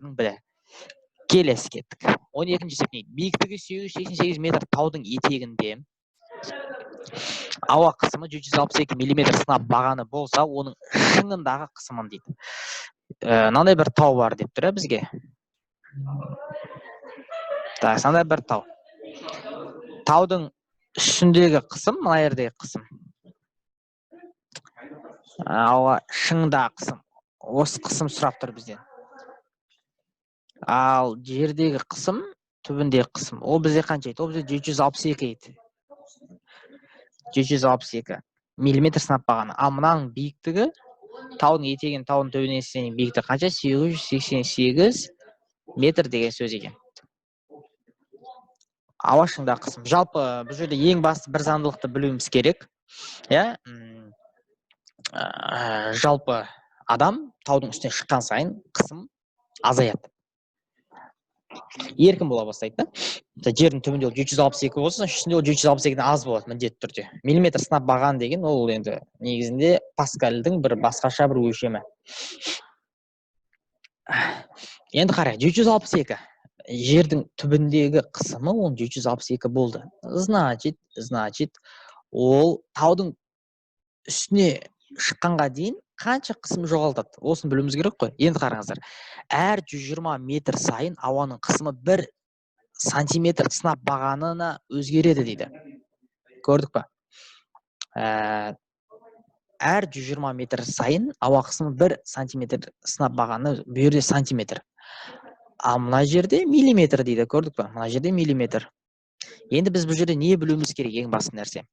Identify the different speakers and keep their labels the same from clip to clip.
Speaker 1: бірі. Келесі кеттік. 12-ші есеп не? Биіктігі 888 метр таудың етегінде ауа қысымы 762 мм сынап бағаны болса, оның шыңындағы қысымын дейді. Мынандай бір тау бар деп тұр бізге. Сондай бір тау. Таудың үстіндегі қысым, мына жердегі қысым. Ауа шыңындағы қысым. Осы қысым сұрап тұр бізден. Ал жердегі қысым, түбіндегі қысым. Ол бізде қанша еді? Ол бізде 762 еді. 762 мм сынап бағаны. Ал мынаның биіктігі, таудың етеген таудың төбенесінен биіктігі қанша? 888 метр деген сөз екен. Ауа шыңындағы қысым. Жалпы бұл жерде ең басты бір заңдылықты білуіміз керек. Жалпы адам таудың үстіне шыққан сайын қысым азаяды. Еркін бола бастайды. Жердің түбінде ол 762 болса, үстінде ол 762-ден аз болады міндетті түрде. Миллиметр сынап баған деген ол енді негізінде паскальдің бір басқаша бір өлшемі. Енді қарай, 762. Жердің түбіндегі қысымы ол 762 болды. Значит, ол таудың үстіне шыққанға дейін қанша қысым жоғалтады? Осын білуіміз керек қой. Енді қараңыздар. Әр 120 метр сайын ауаның қысымы 1 сантиметр сынап бағанына өзгереді дейді. Көрдік па? Әр 120 метр сайын ауа қысымы 1 сантиметр сынап бағаны, бұл жерде сантиметр. А мына жерде миллиметр дейді. Көрдік па? Мына жерде миллиметр. Енді біз бұл жерде не білуіміз керек ең басты нәрсе?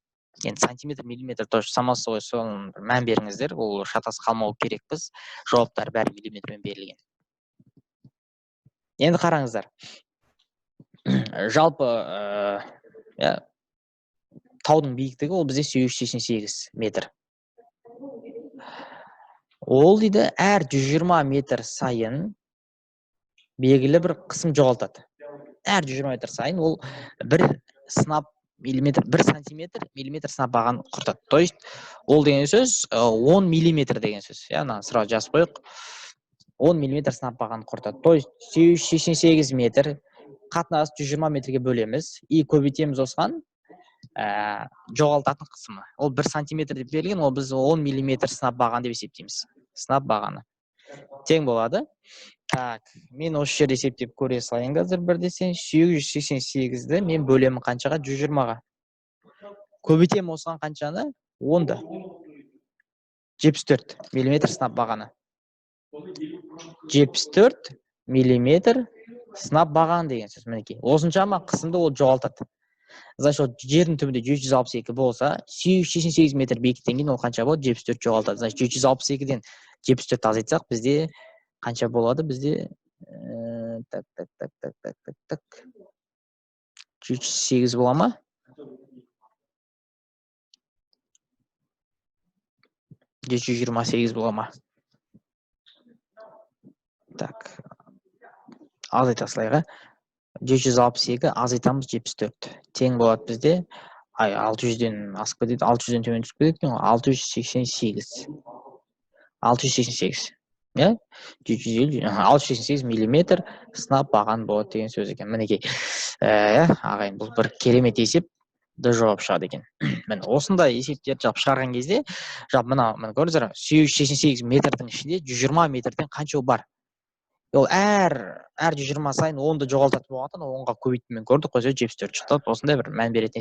Speaker 1: Енді сантиметр, миллиметр тоже самасы ғой, соны мән беріңіздер. Ол шатас қалмау керекпіз. Жауаптар бәрі миллиметрмен берілген. Енді қараңыздар. Жалпы таудың биіктігі ол бізде 888 метр. Ол дейді әр 120 метр сайын белгілі бір қысым жоғалтады. Әр 120 метр сайын ол 1 сынап миллиметр, 1 сантиметр миллиметр сынап бағаны құртады. То есть ол деген сөз 10 миллиметр деген сөз. Яғни сразу жазып қойық. 10 миллиметр сынап бағаны құртады. То есть 888 метр қатынас 120 метрге бөлеміз и көбейтеміз осыған жоғалтатын қысымы. Ол 1 сантиметр деп берілген, ол біз 10 миллиметр сынап баған деп есептейміз. Сынап бағаны. Тең болады. Так, мен осы жерде есептеп көре салайын қазір бірдесен. 888-ді мен бөлемін қаншаға? 120-ға. Көбейтемін осыған қаншаны? 10-ды. 74 миллиметр сынап бағаны. 74 миллиметр сынап баған деген сөз. Мінекей. Осыншама қысымды ол жоғалтады. Значит, жердің түбінде 762 болса, 888 метр биіктіктен кейін ол қанша болады? 74 жоғалтады. Значит, 762-ден 74 азайтсақ, бізде қанша болады? Бізде 708 бола ма? 728 бола ма? Так. Азайта салайға. 762 азайтамыз 74. Тең болады бізде. 600-ден асып кетеді, 600-ден төмен түсіп кетеді, 688. 688. 688 миллиметр сынап баған болады деген сөз екен. Мінекей. Ағайын, бұл бір керемет есеп. Жауап шығады екен. Мен осындай есептерді жалпы шығарған кезде, жалпы мына көрдіңіздер, 888 метрдің ішінде 120 метрден қанша бар? Ол әр 120 сайын 10-ды жоғалтатын болғандықтан 10-ға көбейтумен көрдік қой, 74 шықты. Осындай бір мән беретін